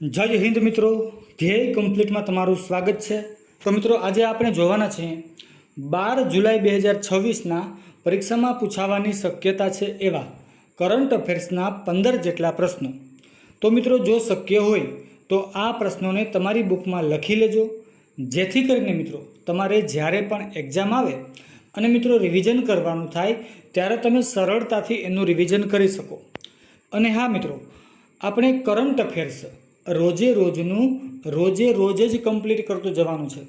જય હિન્દ મિત્રો, ધ્યેય કમ્પ્લીટમાં તમારું સ્વાગત છે। તો મિત્રો આજે આપણે જોવાના છીએ 12 જુલાઈ 2026ના પરીક્ષામાં પૂછાવાની શક્યતા છે એવા કરંટ અફેર્સના 15 જેટલા પ્રશ્નો। તો મિત્રો જો શક્ય હોય તો આ પ્રશ્નોને તમારી બુકમાં લખી લેજો, જેથી કરીને મિત્રો તમારે જ્યારે પણ એક્ઝામ આવે અને મિત્રો રિવિઝન કરવાનું થાય ત્યારે તમે સરળતાથી એનું રિવિઝન કરી શકો। અને હા મિત્રો, આપણે કરંટ અફેર્સ રોજે રોજ જ કમ્પ્લીટ કરતું જવાનું છે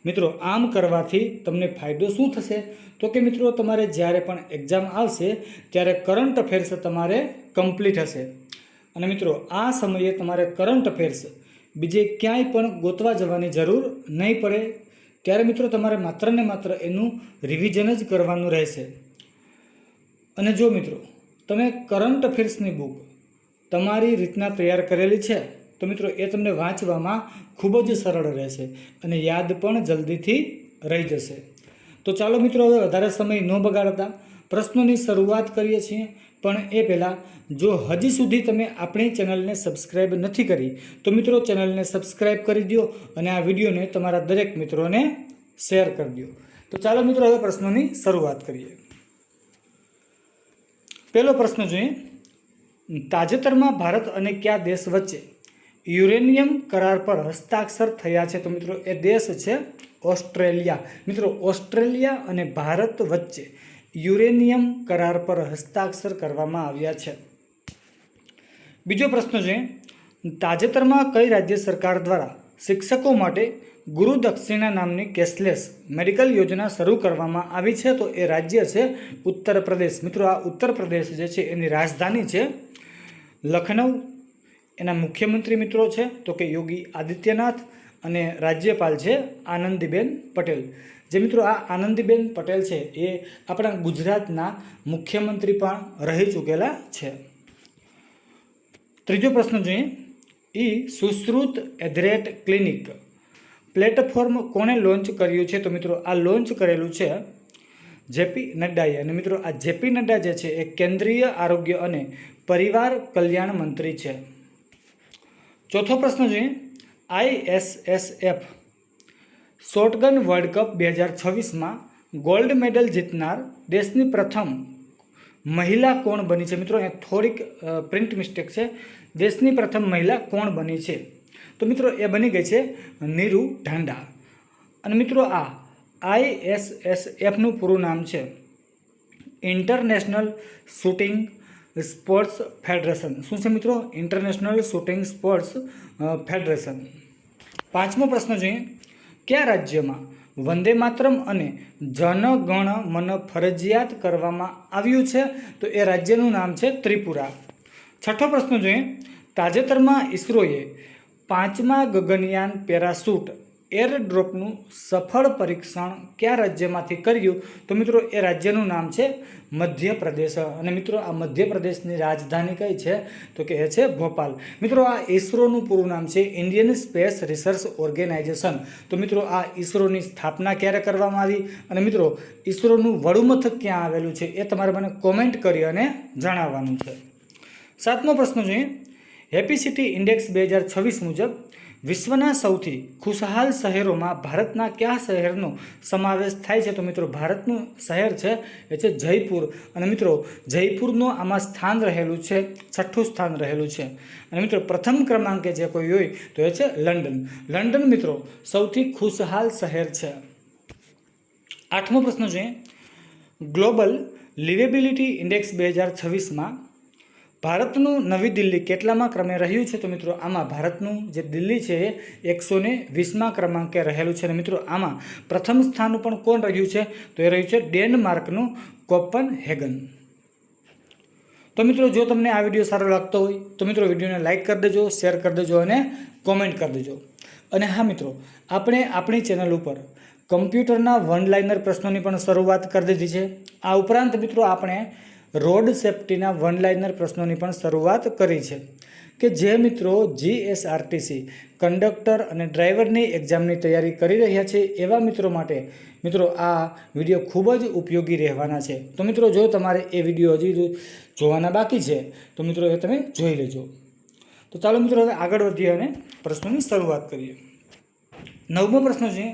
મિત્રો। આમ કરવાથી તમને ફાયદો શું થશે તો કે મિત્રો તમારે જ્યારે પણ એક્ઝામ આવશે ત્યારે કરંટ અફેર્સ તમારે કમ્પ્લીટ હશે। અને મિત્રો આ સમયે તમારે કરંટ અફેર્સ બીજે ક્યાંય પણ ગોતવા જવાની જરૂર નહીં પડે, ત્યારે મિત્રો તમારે માત્ર ને માત્ર એનું રિવિઝન જ કરવાનું રહેશે। અને જો મિત્રો તમે કરંટ અફેર્સની બુક તમારી રીતના તૈયાર કરેલી છે તો મિત્રો એ તમને વાંચવામાં ખૂબ જ સરળ રહેશે અને યાદ પણ જલ્દીથી રહી જશે। તો ચાલો મિત્રો હવે વધારે સમય ન બગાડતા પ્રશ્નોની શરૂઆત કરીએ છીએ। પણ એ પહેલાં જો હજી સુધી તમે આપણી ચેનલને સબસ્ક્રાઈબ નથી કરી તો મિત્રો ચેનલને સબસ્ક્રાઈબ કરી દો અને આ વિડીયોને તમારા દરેક મિત્રોને શેર કરી દો। તો ચાલો મિત્રો હવે પ્રશ્નોની શરૂઆત કરીએ। પહેલો પ્રશ્ન જોઈએ, તાજેતરમાં ભારત અને કયા દેશ વચ્ચે યુરેનિયમ કરાર પર હસ્તાક્ષર થયા છે? તો મિત્રો એ દેશ છે ઓસ્ટ્રેલિયા। મિત્રો ઓસ્ટ્રેલિયા અને ભારત વચ્ચે યુરેનિયમ કરાર પર હસ્તાક્ષર કરવામાં આવ્યા છે। બીજો પ્રશ્ન છે, તાજેતરમાં કઈ રાજ્ય સરકાર દ્વારા શિક્ષકો માટે ગુરુ દક્ષિણા નામની કેશલેસ મેડિકલ યોજના શરૂ કરવામાં આવી છે? તો એ રાજ્ય છે ઉત્તર પ્રદેશ। મિત્રો આ ઉત્તર પ્રદેશ જે છે એની રાજધાની છે લખનઉ। એના મુખ્યમંત્રી મિત્રો છે તો કે યોગી આદિત્યનાથ અને રાજ્યપાલ છે આનંદીબેન પટેલ। જે મિત્રો આ આનંદીબેન પટેલ છે એ આપણા ગુજરાતના મુખ્યમંત્રી પણ રહી ચૂકેલા છે। ત્રીજો પ્રશ્ન જોઈએ, સુશ્રુત એધરેટ ક્લિનિક પ્લેટફોર્મ કોણે લોન્ચ કર્યું છે? તો મિત્રો આ લોન્ચ કરેલું છે જેપી નડ્ડાએ। અને મિત્રો આ જેપી નડ્ડા જે છે એ કેન્દ્રીય આરોગ્ય અને પરિવાર કલ્યાણ મંત્રી છે। ચોથો પ્રશ્ન જોઈએ, ISSF શોટગન વર્લ્ડ કપ 2026માં ગોલ્ડ મેડલ જીતનાર દેશની પ્રથમ મહિલા કોણ બની છે? મિત્રો અહીંયા થોડીક પ્રિન્ટ મિસ્ટેક છે, દેશની પ્રથમ મહિલા કોણ બની છે? તો મિત્રો એ બની ગઈ છે નીરુ ઢાંડા। અને મિત્રો આ ISSFનું પૂરું નામ છે ઇન્ટરનેશનલ શૂટિંગ સ્પોર્ટ્સ ફેડરેશન। શું છે મિત્રો? International shooting sports federation. પાંચમો પ્રશ્ન જોઈએ, કયા રાજ્યમાં વંદે માતરમ અને જન ગણ મન ફરજિયાત કરવામાં આવ્યું છે? તો એ રાજ્યનું નામ છે ત્રિપુરા। છઠ્ઠો પ્રશ્ન જોઈએ, તાજેતરમાં ઇસરોએ 5મા ગગનયાન પેરાશૂટ એરડ્રોપનું સફળ પરીક્ષણ કયા રાજ્યમાંથી કર્યું? તો મિત્રો એ રાજ્યનું નામ છે મધ્યપ્રદેશ। અને મિત્રો આ મધ્યપ્રદેશની રાજધાની કઈ છે? તો કે એ છે ભોપાલ। મિત્રો આ ઇસરોનું પૂરું નામ છે ઇન્ડિયન સ્પેસ રિસર્ચ ઓર્ગેનાઇઝેશન। તો મિત્રો આ ઇસરોની સ્થાપના ક્યારે કરવામાં આવી અને મિત્રો ઇસરોનું વડુમથક ક્યાં આવેલું છે એ તમારે મને કોમેન્ટ કરી અને જણાવવાનું છે। સાતમો પ્રશ્ન જોઈએ, હેપી સિટી ઇન્ડેક્સ 2026 મુજબ વિશ્વના સૌથી ખુશહાલ શહેરોમાં ભારતના કયા શહેરનો સમાવેશ થાય છે? તો મિત્રો ભારતનું શહેર છે એ છે જયપુર। અને મિત્રો જયપુરનું આમાં સ્થાન રહેલું છે, છઠ્ઠું સ્થાન રહેલું છે। અને મિત્રો પ્રથમ ક્રમાંકે જે કોઈ હોય તો એ છે લંડન। લંડન મિત્રો સૌથી ખુશહાલ શહેર છે। આઠમો પ્રશ્ન છે, ગ્લોબલ લિવેબિલિટી ઇન્ડેક્સ 2026માં ભારતનું નવી દિલ્હી કેટલામાં ક્રમે રહ્યું છે? તો મિત્રો આમાં ભારતનું જે દિલ્હી છે એ 120મા ક્રમાંકે રહેલું છે। અને મિત્રો આમાં પ્રથમ સ્થાન પણ કોણ રહ્યું છે? તો એ રહ્યું છે ડેનમાર્કનું કોપનહેગન। તો મિત્રો જો તમને આ વિડીયો સારો લાગતો હોય તો મિત્રો વિડીયોને લાઇક કરી દેજો, શેર કરી દેજો અને કોમેન્ટ કરી દેજો। અને હા મિત્રો, આપણે આપણી ચેનલ ઉપર કમ્પ્યુટરના વન લાઇનર પ્રશ્નોની પણ શરૂઆત કરી દીધી છે। આ ઉપરાંત મિત્રો આપણે રોડ સેફ્ટીના વન લાઇનર પ્રશ્નોની પણ શરૂઆત કરી છે કે જે મિત્રો GSRTC કંડક્ટર અને ડ્રાઈવરની એક્ઝામની તૈયારી કરી રહ્યા છે એવા મિત્રો માટે મિત્રો આ વિડીયો ખૂબ જ ઉપયોગી રહેવાના છે। તો મિત્રો જો તમારે એ વિડીયો હજી જોવાના બાકી છે તો મિત્રો એ તમે જોઈ લેજો। તો ચાલો મિત્રો હવે આગળ વધીએ અને પ્રશ્નોની શરૂઆત કરીએ. 9મો પ્રશ્ન છે,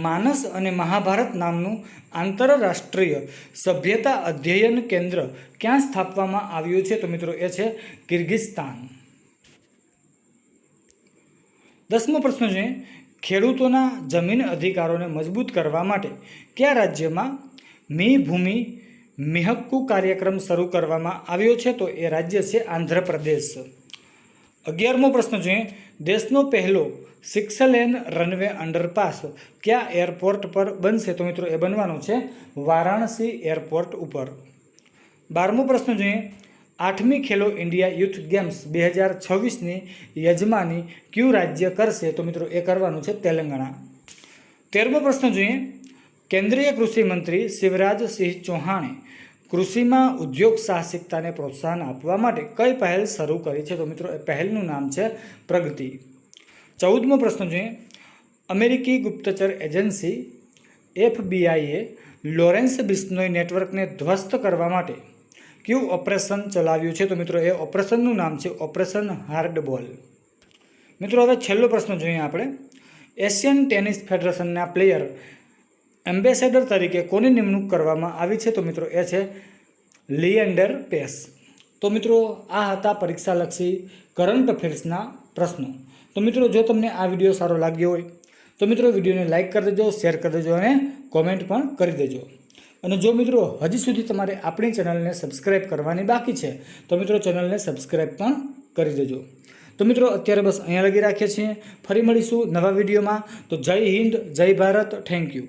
માનસ અને મહાભારત નામનું આંતરરાષ્ટ્રીય સભ્યતા અધ્યયન કેન્દ્ર ક્યાં સ્થાપવામાં આવ્યું છે? તો મિત્રો એ છે કિર્ગિસ્તાન. 10મો પ્રશ્ન છે, ખેડૂતોના જમીન અધિકારોને મજબૂત કરવા માટે કયા રાજ્યમાં મી ભૂમિ મિહક્કુ કાર્યક્રમ શરૂ કરવામાં આવ્યો છે? તો એ રાજ્ય છે આંધ્રપ્રદેશ. 11મો પ્રશ્ન છે, દેશનો પહેલો 6 લેન રનવે અંડરપાસ કયા એરપોર્ટ પર બનશે? તો મિત્રો એ બનવાનો છે વારાણસી એરપોર્ટ ઉપર. 12મો પ્રશ્ન છે, 8મી ખેલો ઇન્ડિયા યુથ ગેમ્સ 2026ની યજમાની કયું રાજ્ય કરશે? તો મિત્રો એ કરવાનું છે તેલંગાણા. 13મો પ્રશ્ન જોઈએ, કેન્દ્રીય કૃષિ મંત્રી શિવરાજસિંહ ચૌહાણે કૃષિમાં ઉદ્યોગ સાહસિકતાને પ્રોત્સાહન આપવા માટે કઈ પહેલ શરૂ કરી છે? તો મિત્રો એ પહેલનું નામ છે પ્રગતિ. 14મો પ્રશ્ન જોઈએ, અમેરિકી ગુપ્તચર એજન્સી FBIએ લોરેન્સ બિશ્નોઈ નેટવર્કને ધ્વસ્ત કરવા માટે કયું ઓપરેશન ચલાવ્યું છે? તો મિત્રો એ ઓપરેશનનું નામ છે ઓપરેશન હાર્ડબોલ. મિત્રો હવે છેલ્લો પ્રશ્ન જોઈએ આપણે, એશિયન ટેનિસ ફેડરેશનના પ્લેયર એમ્બેસેડર તરીકે કોની નિમણૂક કરવામાં આવી છે? તો મિત્રો એ છે લિએન્ડર પેસ. તો મિત્રો આ હતા પરીક્ષાલક્ષી કરંટ અફેર્સના પ્રશ્નો. તો મિત્રો જો તમને આ વિડીયો સારો લાગ્યો હોય તો મિત્રો વિડીયોને લાઇક કરી દેજો, શેર કરી દેજો અને કોમેન્ટ પણ કરી દેજો. અને જો મિત્રો હજી સુધી તમારે આપણી ચેનલને સબસ્ક્રાઈબ કરવાની બાકી છે તો મિત્રો ચેનલને સબસ્ક્રાઈબ પણ કરી દેજો. તો મિત્રો અત્યારે બસ અહીંયા લગી રાખીએ છીએ. ફરી મળીશું નવા વિડીયોમાં. તો જય હિન્દ, જય ભારત, થેન્ક યુ.